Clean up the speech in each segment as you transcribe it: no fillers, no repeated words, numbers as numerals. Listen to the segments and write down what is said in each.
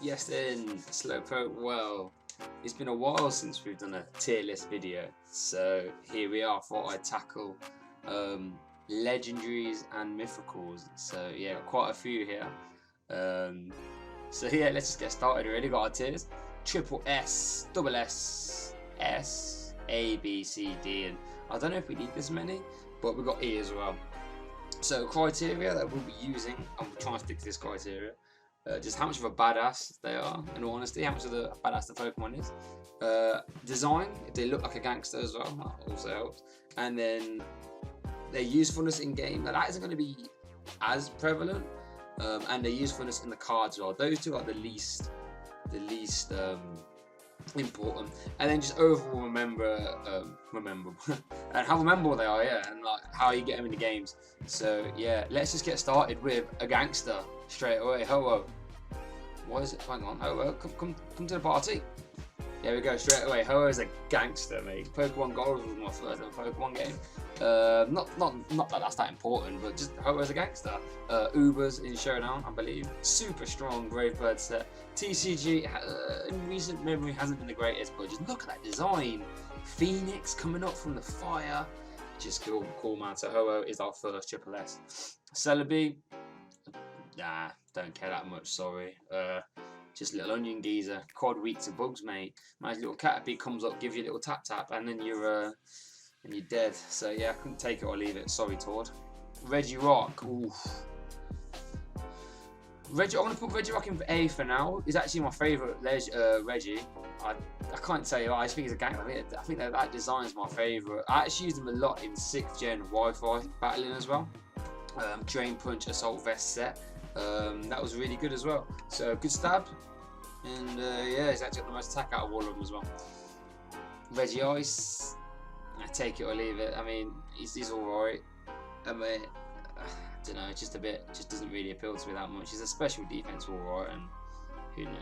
Yes then, Slowpoke, well, it's been a while since we've done a tier list video, so here we are. Thought I'd tackle legendaries and mythicals, so yeah, quite a few here. So yeah, let's just get started. We already got our tiers: triple S, double S, S, A, B, C, D, and I don't know if we need this many, but we've got E as well. So criteria that we'll be using, and we'll try and stick to this criteria. Just how much of a badass they are, in all honesty, how much of a badass the Pokemon is. Design, if they look like a gangster as well, that also helps. And then their usefulness in game, now that isn't going to be as prevalent, and their usefulness in the cards as well. Those two are the least important. And then just overall rememberable and how memorable they are, yeah, and like how you get them in the games. So yeah, let's just get started with a gangster straight away. Ho-Oh. What is it? Hang on, Ho-Oh, come to the party. There we go, straight away. Ho-Oh is a gangster, mate. Pokemon Gold was my first ever Pokemon game. Not that that's that important, but just Ho-Oh is a gangster. Ubers in Showdown, I believe. Super strong Brave Bird set. TCG in recent memory hasn't been the greatest, but just look at that design. Phoenix coming up from the fire. Just cool man. So Ho-Oh is our first triple S. Celebi, nah, don't care that much, sorry. Just little onion geezer, quad weak to bugs, mate. Nice little Caterpie comes up, gives you a little tap, and then you're dead. So yeah, I couldn't take it or leave it. Sorry, Todd. Regirock, oof. I'm gonna put Regirock in for A for now. He's actually my favourite Reggie. I can't tell you why. I just think he's a gang. I think that design's my favourite. I actually used him a lot in 6th gen Wi-Fi battling as well. Drain Punch Assault Vest set. That was really good as well. So good stab, and yeah, he's actually got the most attack out of all of them as well. Regice, I take it or leave it. I mean, he's all right. I mean, I don't know, just doesn't really appeal to me that much. He's a special defense all right, and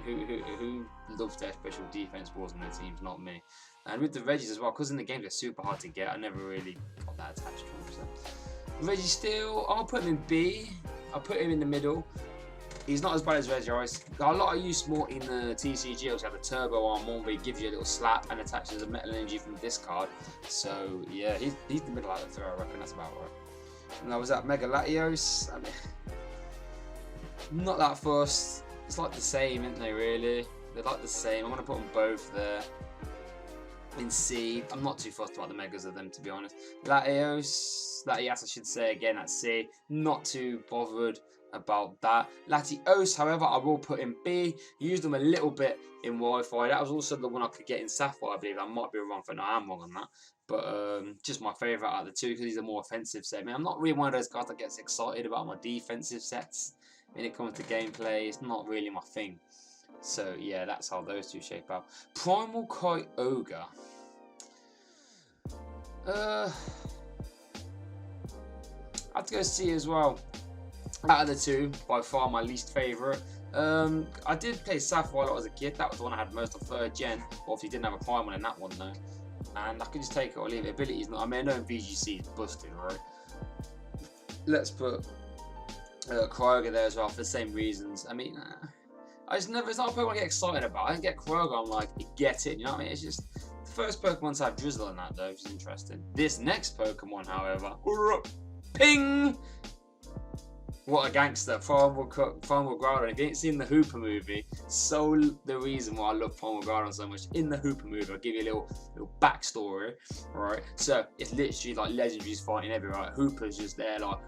who loves their special defense wars on their teams? Not me. And with the Regis as well, because in the game they're super hard to get. I never really got that attached to him. So. Registeel, I'll put him in B. I'll put him in the middle. He's not as bad as Regice. A lot of use more in the TCG. Also have the Turbo Arm one where he gives you a little slap and attaches a metal energy from this card. So yeah, he's the middle out of the three, I reckon. That's about right. And I was at Mega Latios. I mean, not that fussed. It's like the same, isn't they? Really, they're like the same. I'm gonna put them both there. In C, I'm not too fussed about the megas of them, to be honest. Latios, I should say again at C. Not too bothered about that. Latios, however, I will put in B. Used them a little bit in Wi-Fi. That was also the one I could get in Sapphire, I believe. I might be wrong, I am wrong on that. But just my favourite out of the two because he's a more offensive set. I mean, I'm not really one of those guys that gets excited about my defensive sets when it comes to gameplay. It's not really my thing. So yeah, that's how those two shape out. Primal Kyogre. I have to go C as well. Out of the two, by far my least favourite. I did play Sapphire a lot as a kid. That was the one I had most of 3rd gen. Or if you didn't have a Primal in that one though. And I could just take it or leave it. Abilities, I mean, I know VGC is busted, right? Let's put Kyogre there as well for the same reasons. I mean, it's not a Pokemon I get excited about. I don't get Kyogre, I'm like, get it, you know what I mean? It's just the first Pokemon to have Drizzle in that though, which is interesting. This next Pokemon, however, ping! What a gangster, Primal Groudon. If you ain't seen the Hooper movie, so the reason why I love Primal Groudon so much. In the Hooper movie, I'll give you a little backstory, right? So it's literally like legendaries fighting everywhere. Right? Hooper's just there like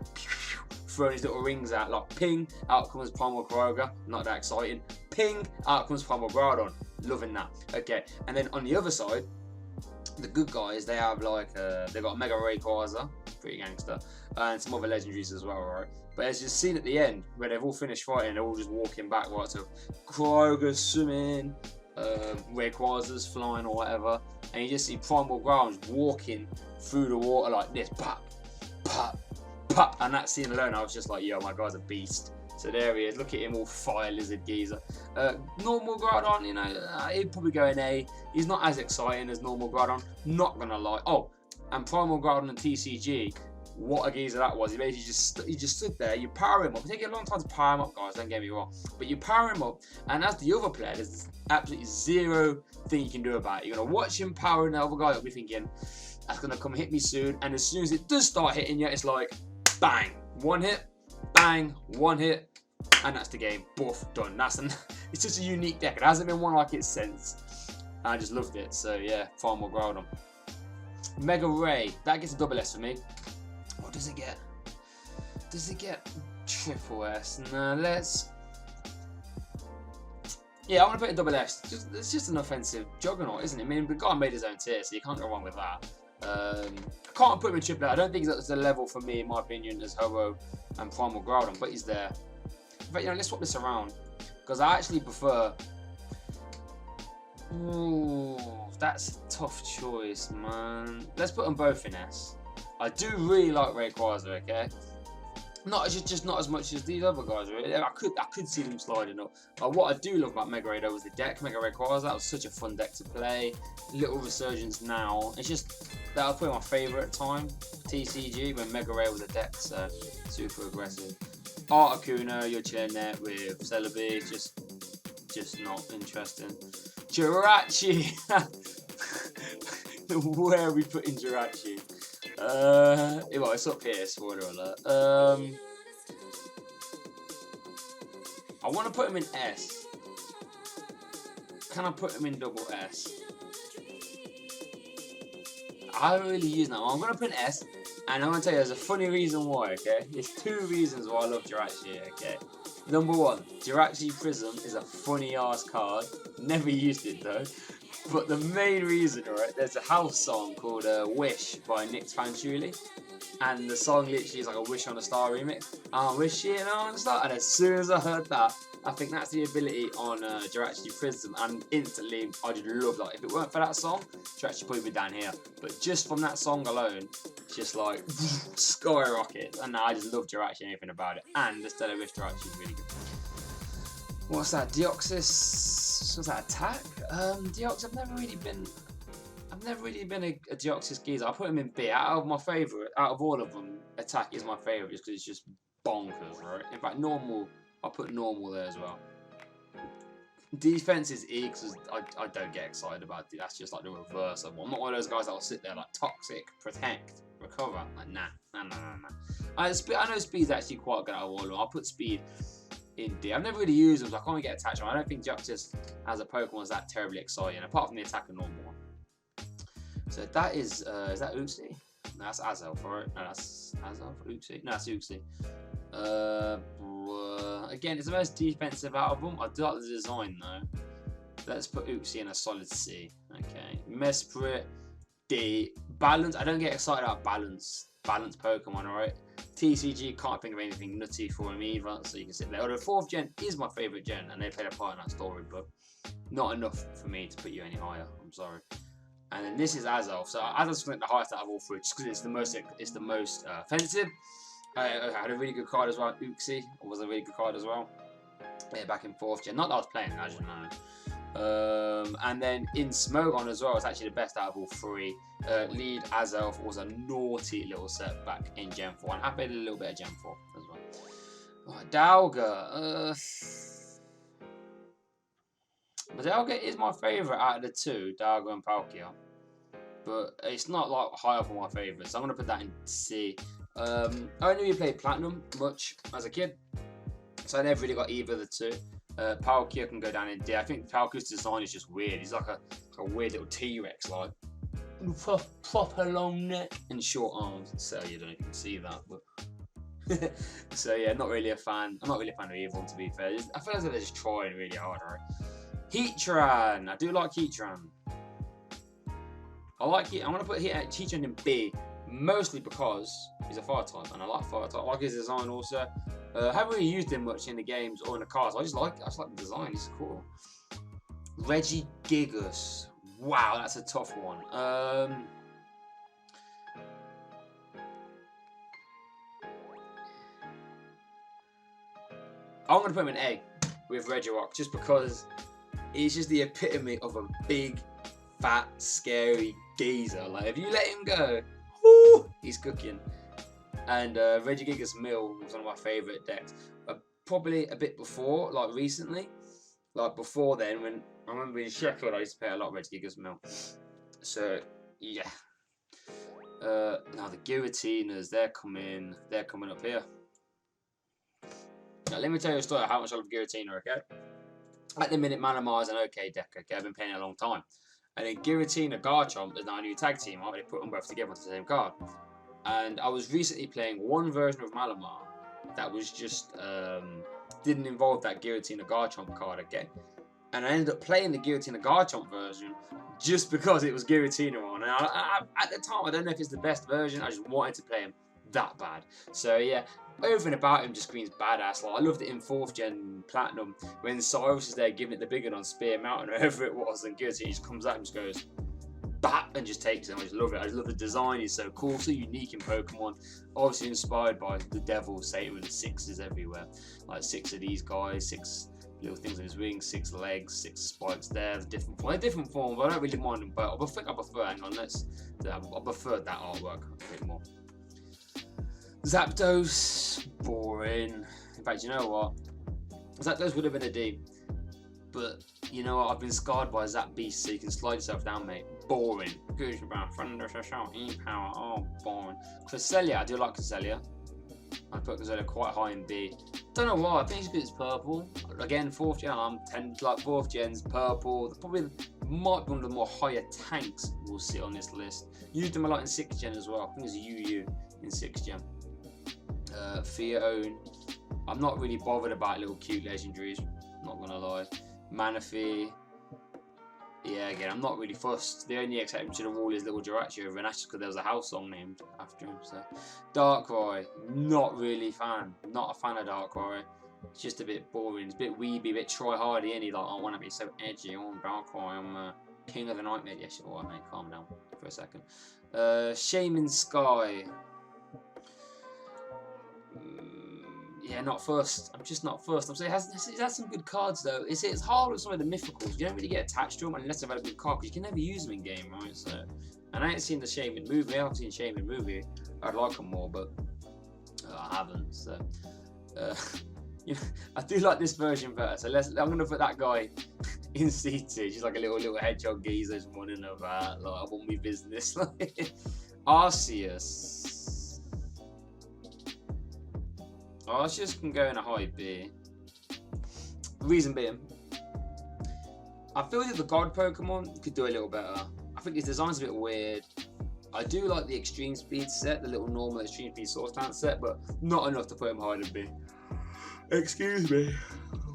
throwing his little rings out, like ping, out comes Primal Kyogre, not that exciting. Ping, out comes Primal Groudon, loving that. Okay, and then on the other side, the good guys, they have like they've got Mega Rayquaza, pretty gangster, and some other legendaries as well, right? But as you've seen at the end, where they've all finished fighting, they're all just walking back, right? So Kyogre swimming, Rayquaza's flying or whatever, and you just see Primal Groudon walking through the water like this, pop, pop, pop, and that scene alone, I was just like, yo, my guy's a beast. So there he is. Look at him, all fire lizard geezer. Normal Groudon, you know, he'd probably go in A. He's not as exciting as normal Groudon. Not gonna lie. Oh, and Primal Groudon and TCG what a geezer that was. He basically just stood there. You power him up. It takes a long time to power him up, guys. Don't get me wrong. But you power him up, and as the other player, there's absolutely zero thing you can do about it. You're gonna watch him powering the other guy up. You're thinking, that's gonna come hit me soon. And as soon as it does start hitting you, it's like, bang, one hit, bang, one hit, and that's the game. Boof, done. It's just a unique deck. It hasn't been one like it since. I just loved it. So yeah, far more Groudon. Mega Ray, that gets a double S for me. What does it get? Does it get triple S? No, let's. Yeah, I want to put a double S. It's just an offensive juggernaut, isn't it? I mean, the guy made his own tier, so you can't go wrong with that. I can't put him in triple S. I don't think that's the level for me, in my opinion, as Ho-Oh and Primal Groudon, but he's there. But let's swap this around, because I actually prefer. Ooh, that's a tough choice, man. Let's put them both in S. I do really like Rayquaza, okay? Just not as much as these other guys, really. I could see them sliding up. But what I do love about Mega Ray though was the deck, Mega Rayquaza. That was such a fun deck to play. Little Resurgence now. It's just that was probably my favourite at the time. TCG when Mega Ray was a deck, so super aggressive. Articuno, you're chilling there with Celebi, just not interesting. Jirachi! Where are we putting Jirachi? Well, it's up here, spoiler alert. I want to put him in S. Can I put him in double S? I don't really use that. I'm going to put an S, and I'm going to tell you there's a funny reason why, okay? There's two reasons why I love Jirachi, okay? Number one, Jirachi Prism is a funny ass card. Never used it though. But the main reason, right, there's a house song called Wish by Nick Fanciulli. And the song literally is like a Wish on a Star remix. I'm wishing on a star. And as soon as I heard that, I think that's the ability on Jirachi Prism. And instantly, I just love that. If it weren't for that song, Jirachi would be down here. But just from that song alone, it's just like skyrocket. And I just love Jirachi and everything about it. And the Stellar Wish Jirachi is really good. What's that? Deoxys? What's that? Attack? Deoxys. I've never really been a Deoxys geezer. I put him in B. Out of all of them, Attack is my favourite just because it's just bonkers, right? In fact, normal. I'll put normal there as well. Defense is E because I don't get excited about it. That's just like the reverse of one. I'm not one of those guys that will sit there like toxic, protect, recover. Like nah. I know speed's actually quite good out of all of them. I'll put speed in D. I've never really used them, so I can't really get attached to them. I don't think Deoxys as a Pokemon is that terribly exciting, apart from the attack and normal one. So that is that Uxie? No, that's Azelf, right? No, that's Azelf. Uxie? No, that's Uxie. Again, it's the most defensive out of them. I do like the design though. Let's put Uxie in a solid C. Okay. Mesprit, D. Balance. I don't get excited about balance. Balance Pokemon, alright? TCG, can't think of anything nutty for him either, so you can sit there. Although 4th gen is my favourite gen, and they played a part in that story, but not enough for me to put you any higher. I'm sorry. And then this is Azelf. So Azelf's the highest out of all three, just because it's the most offensive. I had a really good card as well. Uxie was a really good card as well. Yeah, back in 4th gen. Not that I was playing, as you know. And then in Smogon as well, it's actually the best out of all three. Lead Azelf was a naughty little set back in Gen 4. And I played a little bit of Gen 4 as well. Right, Dialga. But Dialga is my favourite out of the two, Dialga and Palkia. But it's not like high up on my favourites. So I'm going to put that in C. I only really played Platinum much as a kid. So I never really got either of the two. Palkia can go down in D. I think Palkia's design is just weird. He's like a weird little T-Rex, like proper long neck and short arms. So you don't know if you can see that, but so yeah, not really a fan. I'm not really a fan of either one, to be fair. I feel as though they're just trying really hard, right? Heatran. I do like Heatran. I'm gonna put Heatran in B, mostly because he's a fire type, and I like fire type. I like his design also. I haven't really used him much in the games or in the cars. I just like the design. It's cool. Regigigas. Wow, that's a tough one. I'm gonna put him in A with Regirock just because he's just the epitome of a big, fat, scary geezer. Like if you let him go, whoo, he's cooking. And Regigigas Mill was one of my favourite decks. Probably a bit before, like recently. Like before then, when I remember in Sheffield, I used to play a lot of Regigigas Mill. So, yeah. Now the Giratinnas, they're coming up here. Now, let me tell you a story of how much I love Giratina, okay? At the minute, Manamar is an okay deck, okay? I've been playing it a long time. And then Giratina Garchomp is now a new tag team, right? They put them both together onto the same card. And I was recently playing one version of Malamar that was just, didn't involve that Giratina Garchomp card, okay? And I ended up playing the Giratina Garchomp version just because it was Giratina on. And at the time, I don't know if it's the best version, I just wanted to play him that bad. So yeah, everything about him just screams badass. Like, I loved it in 4th gen Platinum when Cyrus is there giving it the big one on Spear Mountain or whatever it was, and Giratina just comes out and just goes BAP and just takes it. I just love it. I just love the design. He's so cool, so unique in Pokemon. Obviously inspired by the Devil, Satan with 6s everywhere. Like 6 of these guys, 6 little things on his wings, 6 legs, 6 spikes there. Different forms. I don't really mind them, but I think I prefer. Hang on, I prefer that artwork a bit more. Zapdos, boring. In fact, you know what? Zapdos would have been a D. But, you know what? I've been scarred by Zap Beast, so you can slide yourself down, mate. Boring. Good about Thunder, Shout, E-Power. Oh, boring. Cresselia, I do like Cresselia. I put Cresselia quite high in B. Don't know why, I think it's because it's purple. Again, 4th gen, I'm 10 like 4th gens, purple. Probably might be one of the more higher tanks we'll see on this list. Used them a lot in 6th gen as well. I think it's UU in 6th gen. Theone. I'm not really bothered about little cute legendaries, not gonna lie. Manaphy. Yeah, again, I'm not really fussed. The only exception to the rule is little Jirachi over, and that's just because there was a house song named after him. So, Darkrai, not really fan. Not a fan of Darkrai. It's just a bit boring. It's a bit weeby, a bit try-hardy, and like, I want to be so edgy. Oh, Darkrai, I'm king of the nightmare. Yes, you're alright, mate. Calm down for a second. Shaman Sky. Yeah, not first. I'm just not first. I'm saying it has some good cards though. It's hard with some of the mythicals. You don't really get attached to them unless they've had a good card, because you can never use them in game, right? So, and I ain't seen the Shaman movie. I haven't seen Shaman movie. I'd like them more, but I haven't. So, you know, I do like this version better. So I'm gonna put that guy in C2. Just like a little hedgehog geezer just running about. Like, I want me business. Arceus. Arceus can go in a high B. Reason being, I feel that the God Pokemon could do a little better. I think his design's a bit weird. I do like the Extreme Speed set, the little normal Extreme Speed Source Dance set, but not enough to put him higher than B. Excuse me,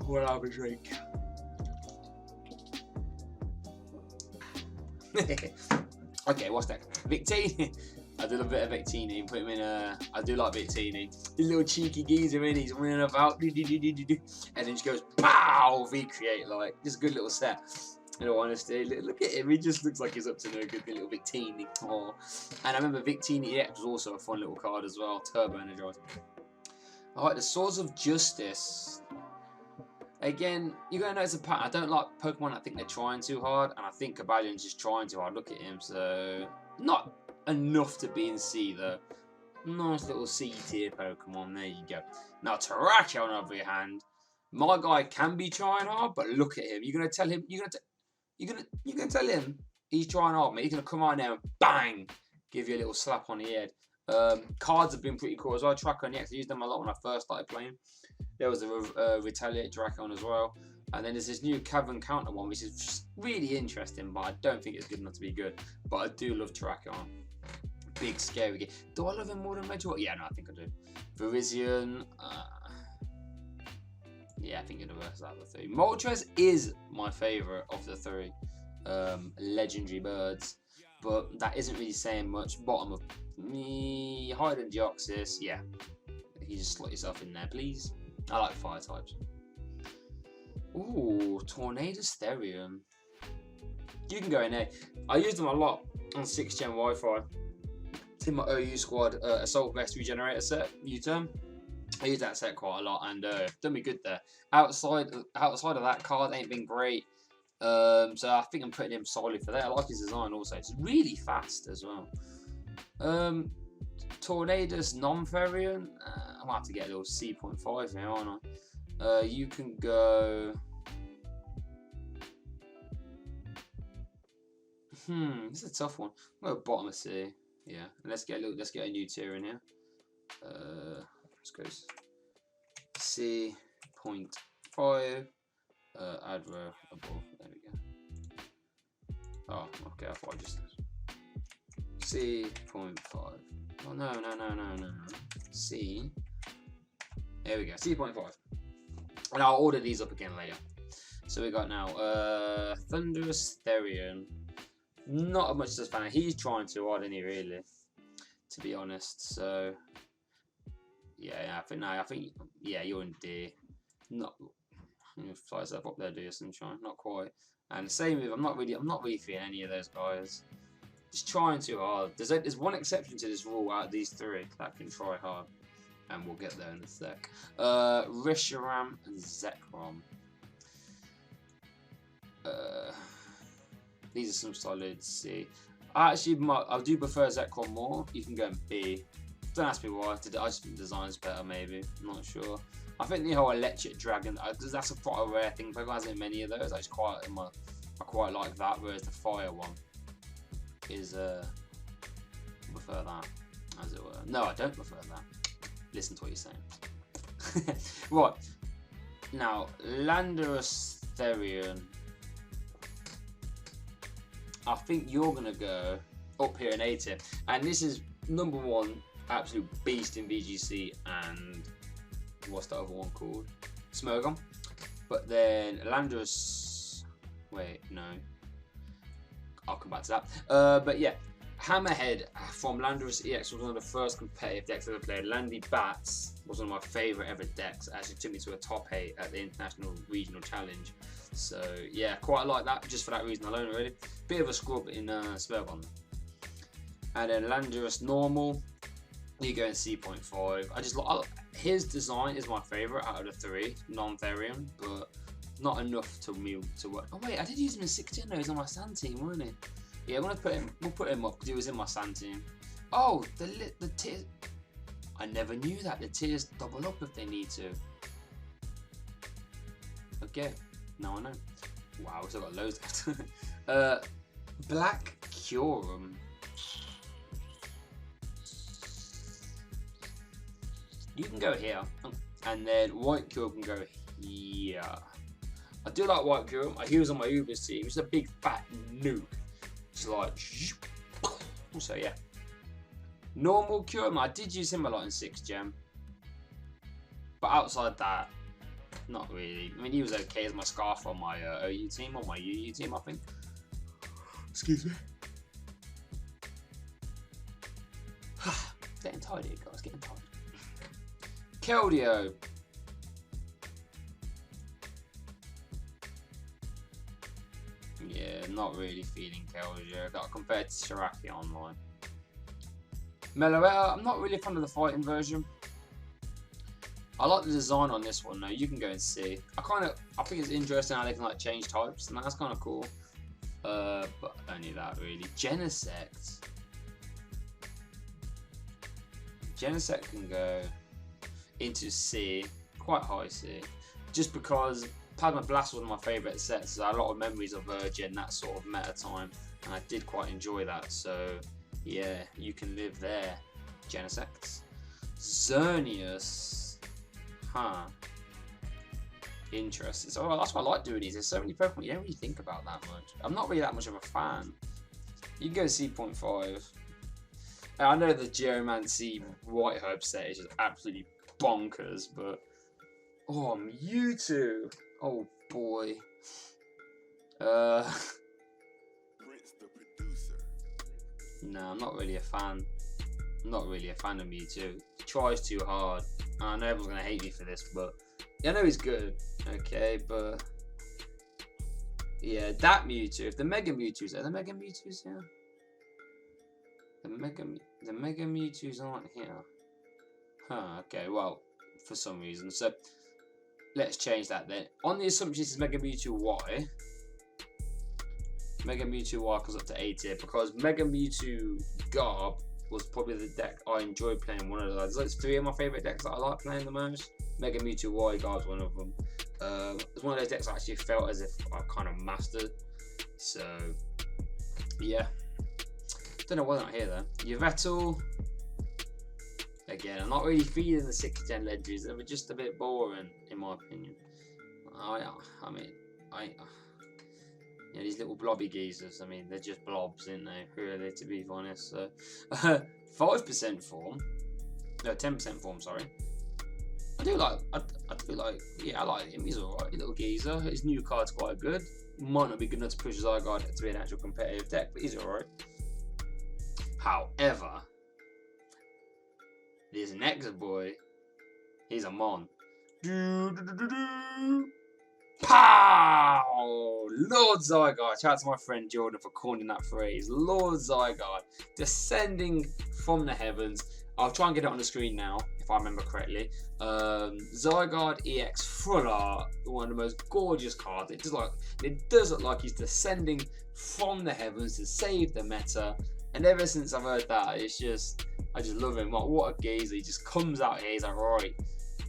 while I have a drink. Okay, what's that? Victini. I did a bit of Victini, put him in I do like Victini. The little cheeky geezer in, he's running about, and then just goes, pow, recreate, like, just a good little set. In all honesty, look at him, he just looks like he's up to no good, the little Victini. Oh. And I remember Victini X was also a fun little card as well, Turbo Energized. Alright, the Swords of Justice. Again, you're going to notice a pattern. I don't like Pokemon that think they're trying too hard, and I think Cabalion's just trying too hard. Look at him, so not enough to be in C though. Nice little C tier Pokemon, there you go. Now Terrakia on the other hand, my guy can be trying hard, but look at him. You're gonna tell him you're gonna tell him he's trying hard, mate. He's gonna come out now and bang, give you a little slap on the head. Cards have been pretty cool as well. Tracker and X, I used them a lot when I first started playing. There was a Retaliate Dracon as well. And then there's this new Cavern Counter one, which is just really interesting, but I don't think it's good enough to be good. But I do love Terrakion. Big, scary game. Do I love him more than Regirock? Yeah, no, I think I do. Virizion. Yeah, I think you're the worst out of the 3. Moltres is my favourite of the 3 legendary birds. But that isn't really saying much. Bottom of me. Higher than Deoxys. Yeah. You just slot yourself in there, please. I like fire types. Ooh, Tornadus Therium. You can go in there. I used them a lot on 6th gen Wi-Fi. In my OU squad, Assault Vest Regenerator set, U-turn. I used that set quite a lot and done me good there. Outside of that card ain't been great. So I think I'm putting him solid for that. I like his design also. It's really fast as well. Tornadus non-variant. I'm gonna have to get a little C.5 here, aren't I? You can go. This is a tough one. I'm gonna go bottom of C. Yeah, let's get a new tier in here. Let's go C.5. Add row above. There we go. Oh, okay. I thought I just C.5. Oh no. C. There we go. C.5. And I'll order these up again later. So we got now Thunderous Therian. Not as much as a fan. He's trying too hard, isn't he, really? To be honest. So yeah, I think yeah, you're in D. Not fly yourself up there, do you, sunshine? Not quite. And same with I'm not really feeling any of those guys. Just trying too hard. There's one exception to this rule out of these three that can try hard, and we'll get there in a sec. Reshiram and Zekrom. These are some solid C. I do prefer Zekrom more. You can go in B. Don't ask me why. I just think the design's better, maybe. I'm not sure. I think the whole electric dragon, that's quite a rare thing. Pokemon hasn't many of those. I quite like that. Whereas the fire one is I prefer that, as it were. No, I don't prefer that. Listen to what you're saying. Right. Now, Landorus Therian. I think you're going to go up here in A tier. And this is number one, absolute beast in VGC. And what's the other one called? Smogon. But then Landorus. Wait, no. I'll come back to that. But yeah, Hammerhead from Landorus EX was one of the first competitive decks I ever played. Landy Bats was one of my favourite ever decks. It actually took me to a top 8 at the International Regional Challenge. So yeah, quite like that just for that reason alone, really. Bit of a scrub in Smogon. And then Landorus Normal, you go in C.5. I just like his design is my favourite out of the three, non-Therian, but not enough to me to work. Oh wait, I did use him in 16. No, he's on my sand team, wasn't he? Yeah, we'll put him up because he was in my sand team. Oh, the tiers. I never knew that the tiers double up if they need to. Okay, now I know. Wow, we still got loads left. Black Kyurem. You can go here, and then White Kyurem can go here. I do like White Kyurem. He was on my Uber's team. He's a big fat nuke. It's like, so yeah. Normal Kyurem, I did use him a lot in 6th Gem. But outside that, not really. I mean, he was okay as my Scarf on my OU team, or my UU team, I think. Excuse me. Getting tired here, guys, getting tired. Keldeo. Yeah, not really feeling Keldeo. Got compared to Shiraki online. Meloetta, I'm not really a fan of the fighting version. I like the design on this one though. You can go and see. I think it's interesting how they can like change types, and that's kind of cool. But only that really. Genesect. Genesect can go into C, quite high C, just because Plasma Blast was one of my favourite sets. So I had a lot of memories of Virgin, that sort of meta time, and I did quite enjoy that. So yeah, you can live there. Genesect. Xerneas. Huh. Interesting. So that's why I like doing these. There's so many Pokemon you don't really think about that much. I'm not really that much of a fan. You can go C.5. I know the Geomancy White Herb set is just absolutely bonkers, but oh, Mewtwo. Oh boy. No, I'm not really a fan. I'm not really a fan of Mewtwo. He tries too hard. I know everyone's gonna hate me for this, but yeah, I know he's good. Okay, but yeah, that Mewtwo. If the Mega Mewtwo's are the Mega Mewtwo's here? The Mega Mewtwo's aren't here. Huh, okay, well, for some reason. So let's change that then. On the assumption this is Mega Mewtwo Y. Mega Mewtwo Y goes up to A tier because Mega Mewtwo Garb was probably the deck I enjoyed playing. One of those. There's 3 of my favourite decks that I like playing the most. Mega Mewtwo Y Guard's one of them. It's one of those decks I actually felt as if I kind of mastered. So yeah. Don't know why they're not here though. Yveltal. Again, I'm not really feeling the 6th gen legendaries. They were just a bit boring, in my opinion. You know, these little blobby geezers. I mean, they're just blobs, aren't they? Really, to be honest. So, 5% form. No, 10% form. Sorry. I do like. Yeah, I like him. He's alright. Little geezer. His new card's quite good. Might not be good enough to push Zygarde to be an actual competitive deck, but he's alright. However, this next boy, he's a mon. Pow! Lord Zygarde. Shout out to my friend Jordan for coining that phrase. Lord Zygarde, descending from the heavens. I'll try and get it on the screen now, if I remember correctly. Zygarde EX Full Art, one of the most gorgeous cards. It does look like he's descending from the heavens to save the meta. And ever since I've heard that, I just love him. Like, what a geezer. He just comes out here, he's like, right.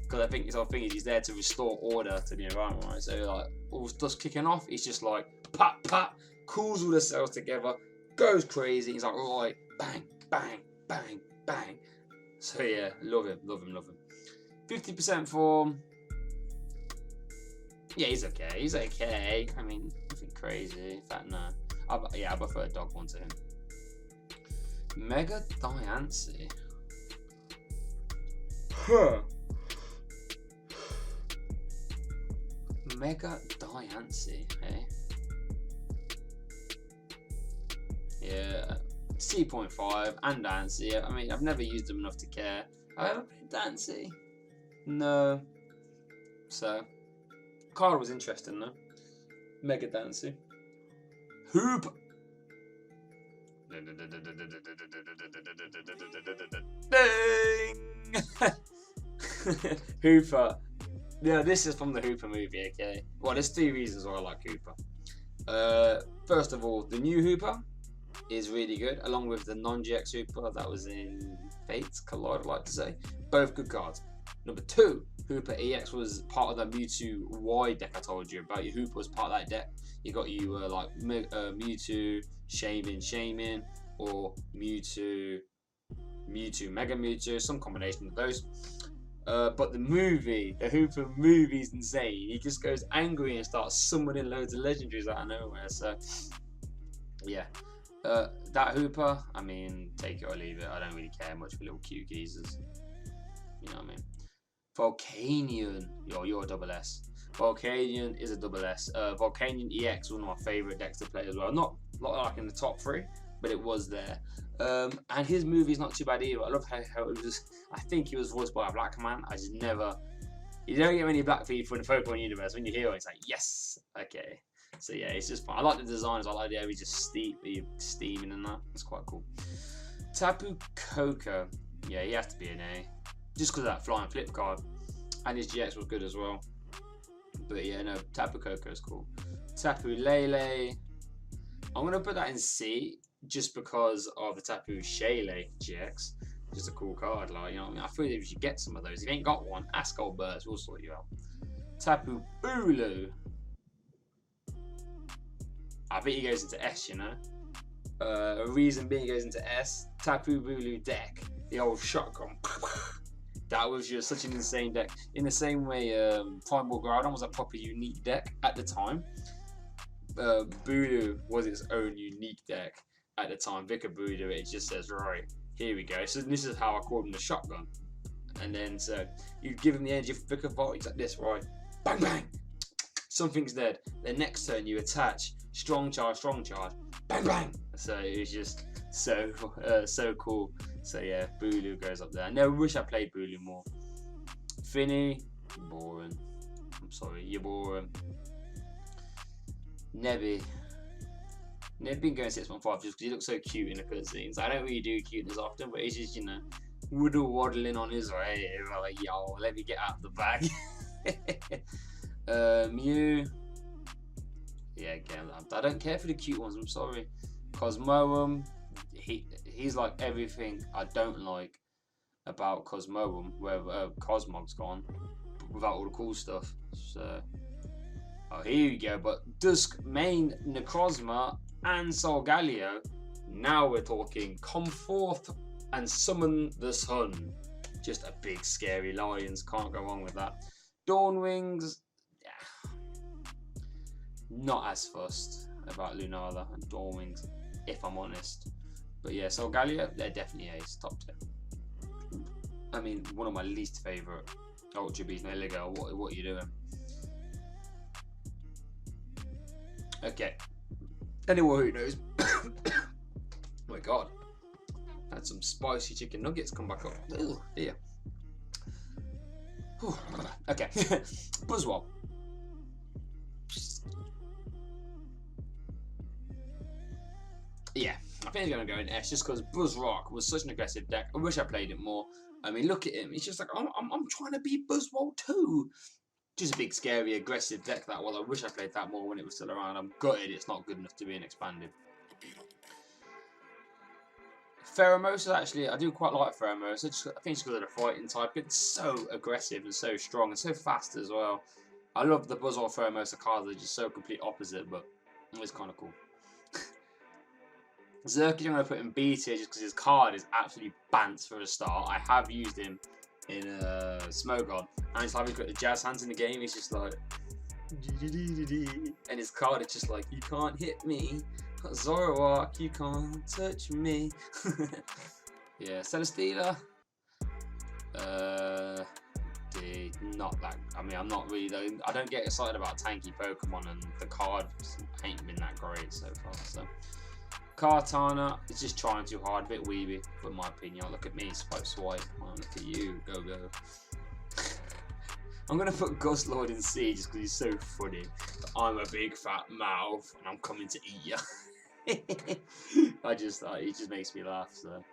Because I think his whole thing is he's there to restore order to the environment, right? So, like, all dust kicking off, he's just like, pat, pat, calls all the cells together, goes crazy. He's like, right, bang, bang, bang, bang. So, yeah, love him. 50% form. Yeah, he's okay. I mean, nothing crazy. In fact, no. I prefer a dog one to him. Mega Diancie. Huh. Mega Diancie, eh? Yeah, C.5 and Diancie. I mean, I've never used them enough to care. Have I ever played Diancie? No. So, card was interesting though. Mega Diancie. Hoop. Ding! Hooper. Yeah, this is from the Hooper movie, okay? Well, there's 3 reasons why I like Hooper. First of all, the new Hooper is really good, along with the non-GX Hooper that was in Fates Collide, I'd like to say. Both good cards. Number 2, Hooper EX was part of the Mewtwo Y deck I told you about. Your Hooper was part of that deck. You got like Mewtwo, Shaman, or Mewtwo, Mega Mewtwo, some combination of those. But the Hooper movie is insane. He just goes angry and starts summoning loads of legendaries out of nowhere. So, yeah. That Hooper, I mean, take it or leave it. I don't really care much for little cute geezers. You know what I mean? Volcanion. You're a double S. Volcanion is a double S. Volcanion EX, one of my favourite decks to play as well. Not like in the top 3, but it was there. And his movie's not too bad either. I love how it was. I think he was voiced by a black man. I just never. You don't get many black people in the Pokemon universe. When you hear it, it's like, yes, okay. So yeah, it's just fun. I like the designs. I like the way he's just steaming and that. It's quite cool. Tapu Koko. Yeah, he has to be an A. Just because of that flying flip card. And his GX was good as well. But yeah, no, Tapu Koko is cool. Tapu Lele. I'm going to put that in C just because of the Tapu Shele GX. Just a cool card, like, you know what I mean? I feel that you should get some of those. If you ain't got one, ask Old Birds, we'll sort you out. Tapu Bulu. I think he goes into S, you know? A reason being he goes into S. Tapu Bulu deck. The old shotgun. That was just such an insane deck. In the same way, Primal Groudon was a proper unique deck at the time. Bulu was its own unique deck at the time. Vika Bulu, it just says, right, here we go. So this is how I called him the shotgun. And then, so, you give him the energy of Vika Volt, it's like this, right? Bang, bang! Something's dead. Then next turn, you attach strong charge, bang, bang! So it was just so cool. So yeah, Bulu goes up there. I never wish I played Bulu more. Finny, boring. I'm sorry, you're boring. Nebby been going 6.5 just because he looks so cute in the cutscenes. I don't really do cuteness often, but he's just, you know, waddling on his way. Like, yo, let me get out of the bag. Mew. Yeah, again, I don't care for the cute ones, I'm sorry. Cosmoem, he's like everything I don't like about Cosmoem, where Cosmog's gone, without all the cool stuff. So, oh, here we go. But Dusk, Main, Necrozma, and Solgaleo. Now we're talking. Come forth and summon the sun. Just a big scary lions. Can't go wrong with that. Dawnwings. Yeah, not as fussed about Lunala and Dawnwings, if I'm honest. But yeah, Solgaleo, they're definitely ace, top 10. I mean, one of my least favourite Ultra Beast. No, Lego, what are you doing? Okay. Anyone who knows. Oh my god. Had some spicy chicken nuggets come back up. Ew, yeah. Okay. Buzzwole. Yeah, I think he's going to go in S just because Buzzrock was such an aggressive deck. I wish I played it more. I mean, look at him. He's just like, I'm trying to beat Buzzwole too. Just a big, scary, aggressive deck that was. I wish I played that more when it was still around. I'm gutted it's not good enough to be an expanded. Pheromosa, actually, I do quite like Pheromosa. I think it's because of the fighting type. It's so aggressive and so strong and so fast as well. I love the Buzzwole Pheromosa cards. They're just so complete opposite, but it's kind of cool. Zerk, I'm going to put in B tier just because his card is absolutely bants for a start. I have used him in Smogon, and it's like we've got the jazz hands in the game. He's just like, and his card is just like, you can't hit me, Zoroark, you can't touch me. Yeah, Celesteela. Not that. I mean, I'm not really. I don't get excited about tanky Pokemon, and the card ain't been that great so far. So. Kartana is just trying too hard, a bit weeby, in my opinion. Look at me, swipe. Oh, look at you, go. I'm going to put Guslord in C just because he's so funny. I'm a big fat mouth and I'm coming to eat you. He just makes me laugh. So.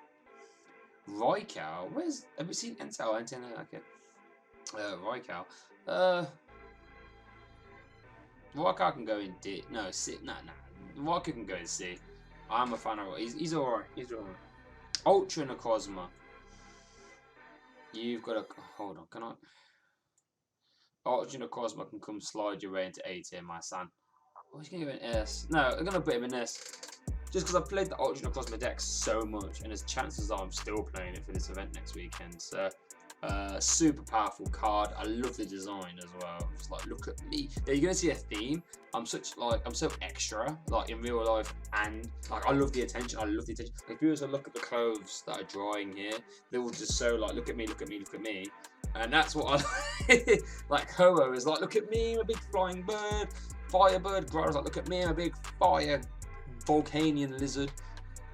Raikou, have we seen Entei? Okay. Raikou. Raikou can go in D. No, C. Nah. Raikou can go in C. I'm a fan of it. He's alright. Ultra Necrozma. You've got to hold on. Can I? Ultra Necrozma can come slide your way into A tier, my son. Oh, he's gonna give an S. No, I'm gonna put him in S. Just because I've played the Ultra Necrozma deck so much, and there's chances are I'm still playing it for this event next weekend. So. Super powerful card. I love the design as well. It's like, look at me. You're gonna see a theme. I'm so extra, like in real life, and like I love the attention. Like, if you were to look at the clothes that are drying here, they will just so like, look at me, and that's what I like. Ho-Oh is like, look at me, I'm a big flying bird. Firebird, Groudon's like, look at me, I'm a big fire volcanian lizard.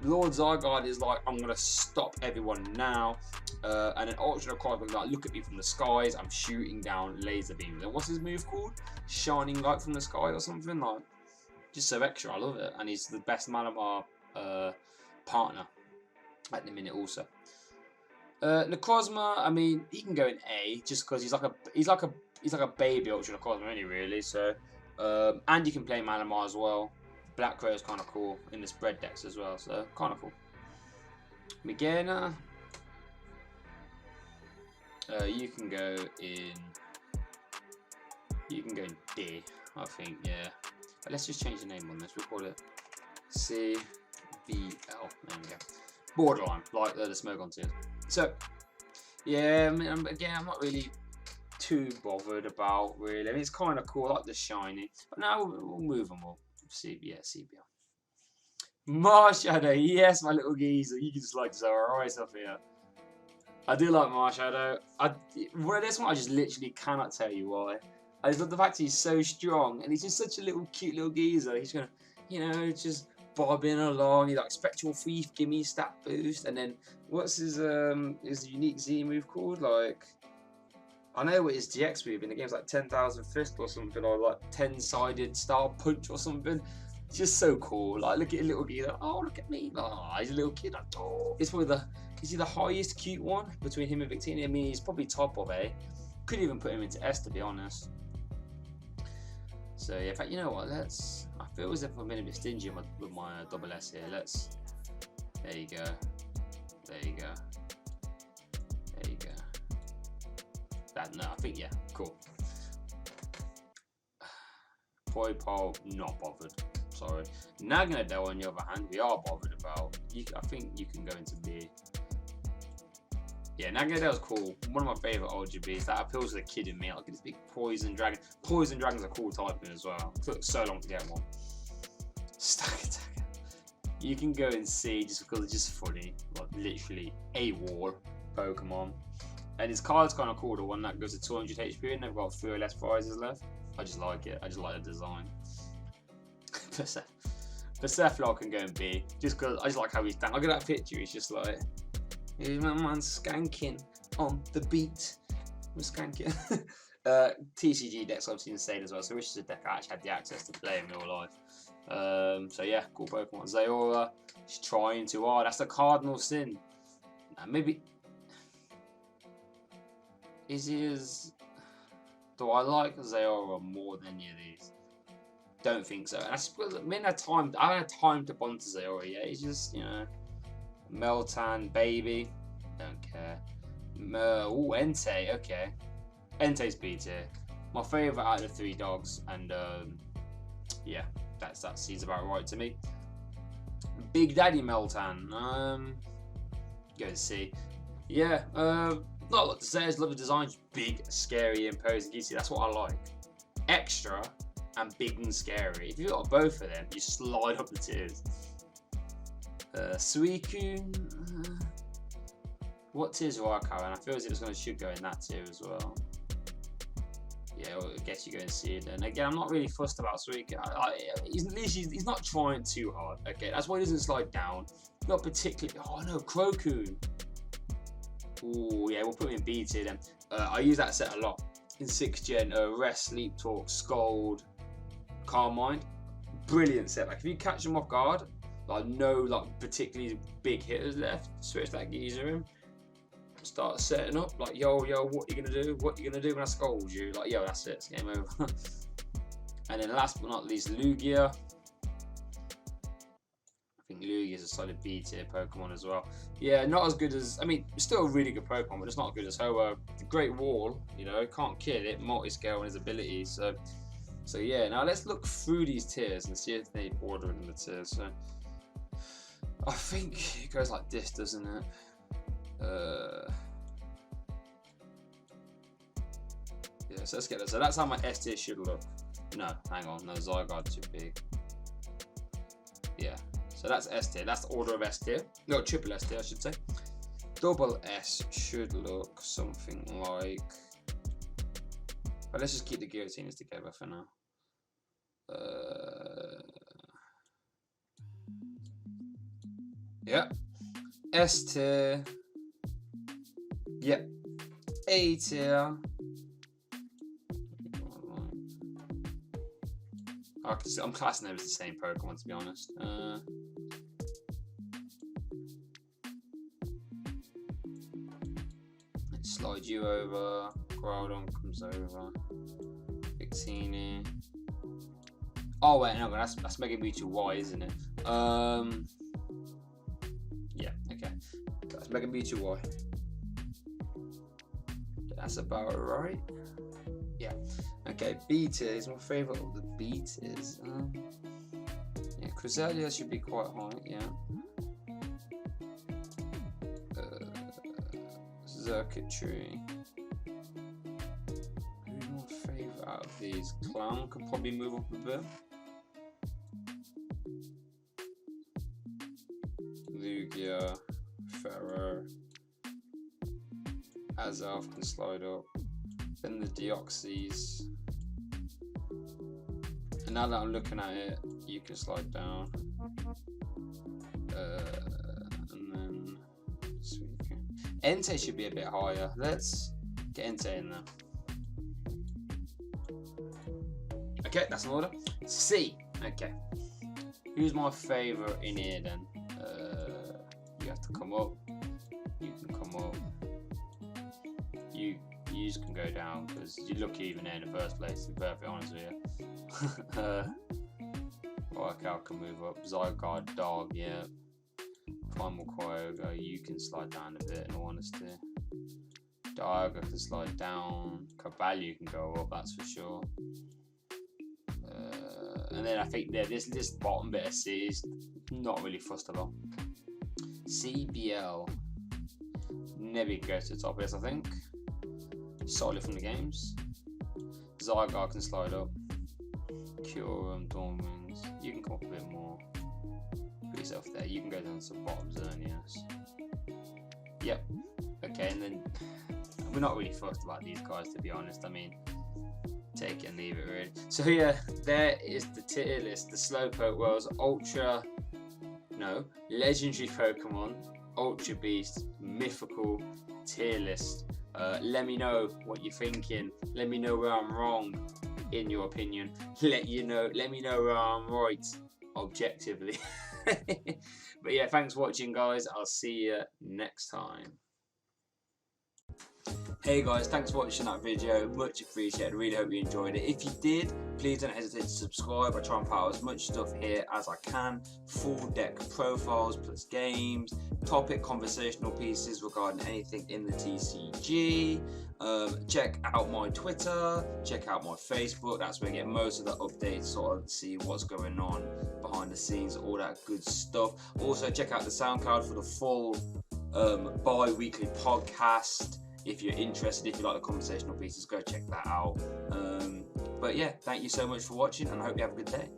Lord Zygarde is like, I'm gonna stop everyone now. And then Ultra Necrozma is like, look at me from the skies, I'm shooting down laser beams. And what's his move called? Shining light from the sky or something? Like, just so extra, I love it. And he's the best Malamar partner at the minute also. Necrozma, I mean, he can go in A just because he's like a baby Ultra Necrozma anyway, really. So and you can play Malamar as well. Black Crow is kind of cool in the spread decks as well, so kind of cool. Migana, you can go in D, I think, yeah. But let's just change the name on this. We'll call it CBL. There we go. Borderline, like the Smogon tier. So, yeah, I mean, again, I'm not really too bothered about, really. I mean, it's kind of cool, I like the shiny. But now we'll move on. CBL. Marshadow, yes, my little geezer. You can just like Zora right up here. I do like Marshadow. This one I just literally cannot tell you why. I just love the fact he's so strong and he's just such a little cute little geezer. He's gonna, just bobbing along. He's like Spectral Thief, give me stat boost, and then what's his unique Z move called? Like, I know what his GX move in the game's like 10,000 Fist or something, or like 10-sided Star Punch or something. It's just so cool. Like, look at a little geezer. Oh, look at me. Oh, he's a little kid. Oh, is he the highest cute one between him and Victini? I mean, he's probably top of A. Could even put him into S, to be honest. So yeah, in fact, you know what? I feel as if I'm being a bit stingy with my double S here. There you go. There you go. There you go. That, no, I think, yeah, cool. Poipole, not bothered. Sorry. Naganadel, on the other hand, we are bothered about. I think you can go into B. Yeah, Naganadel's cool. One of my favourite OGBs. That appeals to the kid in me. Like this big poison dragon. Poison dragons are cool typing as well. It took so long to get one. Stack attack. You can go and see just because it's just funny. Like literally a wall Pokemon. And his card's kind of cool. The one that goes to 200 HP and they've got 3 or less prizes left. I just like it. I just like the design. Persephone can go and B. Just because I just like how he's down. Look at that picture. He's just like. Here's my man skanking on the beat. We're skanking. TCG deck's obviously insane as well, so which is a deck I actually had the access to play in real life. So yeah, cool Pokemon. Zayora, she's trying too hard. That's the cardinal sin. Now maybe is he as? Do I like Zayora more than any of these? Don't think so. And I suppose I haven't had time to bond to Zayora yet. He's just, you know. Meltan, baby, don't care. Oh, Entei, okay. Entei's B tier. My favourite out of the 3 dogs, and yeah, that seems about right to me. Big Daddy Meltan, go and see. Yeah, not a lot to say. I just love the design. Big, scary, imposing. You see, that's what I like. Extra and big and scary. If you've got both of them, you slide up the tiers. Suicune, what tiers do I carry? And I feel as if it should go in that tier as well. Yeah, well, I guess you go and see it. And again, I'm not really fussed about Suicune. He's not trying too hard. Okay, that's why he doesn't slide down. Not particularly. Oh no, Crocoon. Oh yeah, we'll put him in B tier then. I use that set a lot in 6th gen. Rest, Sleep Talk, Scold, Calm Mind. Brilliant set. Like if you catch them off guard. Like no like particularly big hitters left. Switch that geezer in. Start setting up. Like yo, what you gonna do? What you gonna do when I scold you? Like yo, that's it. It's game over. And then last but not least, Lugia. I think Lugia is a solid B tier Pokemon as well. Yeah, not as good as. I mean, it's still a really good Pokemon, but it's not as good as Ho-Oh. The Great Wall, you know, can't kill it. Multi-scale on his abilities. So yeah. Now let's look through these tiers and see if they order in the tiers. So. I think it goes like this, doesn't it? Yeah, so let's get that. So that's how my S tier should look. No, hang on, no, Zygarde too big. Yeah, so that's S tier. That's the order of S tier. No, triple S tier, I should say. Double S should look something like. But let's just keep the guillotines together for now. Yeah, S tier. Yep, A tier. I'm classing them as the same Pokemon, to be honest. Let's slide you over. Groudon comes over. Victini. Oh wait, no, that's Mega Mewtwo Y, isn't it? Yeah, okay. That's Mega Mewtwo Y. That's about right. Yeah. Okay, B tier is my favourite of the B tiers. Yeah, Cresselia should be quite high, yeah. Circuitry. Who's my favourite out of these? Clown can probably move up a bit. Lugia, Pharaoh, Azelf can slide up. Then the Deoxys. And now that I'm looking at it, you can slide down. And then Entei should be a bit higher. Let's get Entei in there. Okay, that's an order. C. Okay. Who's my favourite in here then? You have to come up. You can come up. You can go down because you look even there in the first place, to be perfectly honest with you. Workout can move up. Zygarde, Dog, yeah. Primal Kyogre, you can slide down a bit in all honesty. Dialga can slide down. Caballu can go up, that's for sure. And then I think this bottom bit of C is not really fussed about. CBL. Never go to the top of this, I think. Solid from the games. Zygarde can slide up. Kyurem, Dawnwings. You can come up a bit more. Put yourself there. You can go down to the bottom zone, yes. Yep. Okay, and then we're not really fussed about these guys, to be honest. I mean, take it and leave it, really. So yeah, there is the tier list. The Slowpoke World's Legendary Pokemon, Ultra Beast, Mythical tier list. Let me know what you're thinking. Let me know where I'm wrong, in your opinion. Let me know where I'm right, objectively. But yeah, thanks for watching, guys. I'll see you next time. Hey guys, thanks for watching that video, much appreciated, really hope you enjoyed it. If you did, please don't hesitate to subscribe. I try and put out as much stuff here as I can, full deck profiles plus games, topic conversational pieces regarding anything in the TCG. Check out my Twitter, check out my Facebook, that's where I get most of the updates, sort of see what's going on behind the scenes, all that good stuff. Also check out the SoundCloud for the full bi-weekly podcast. If you're interested, if you like the conversational pieces, go check that out. But yeah, thank you so much for watching and I hope you have a good day.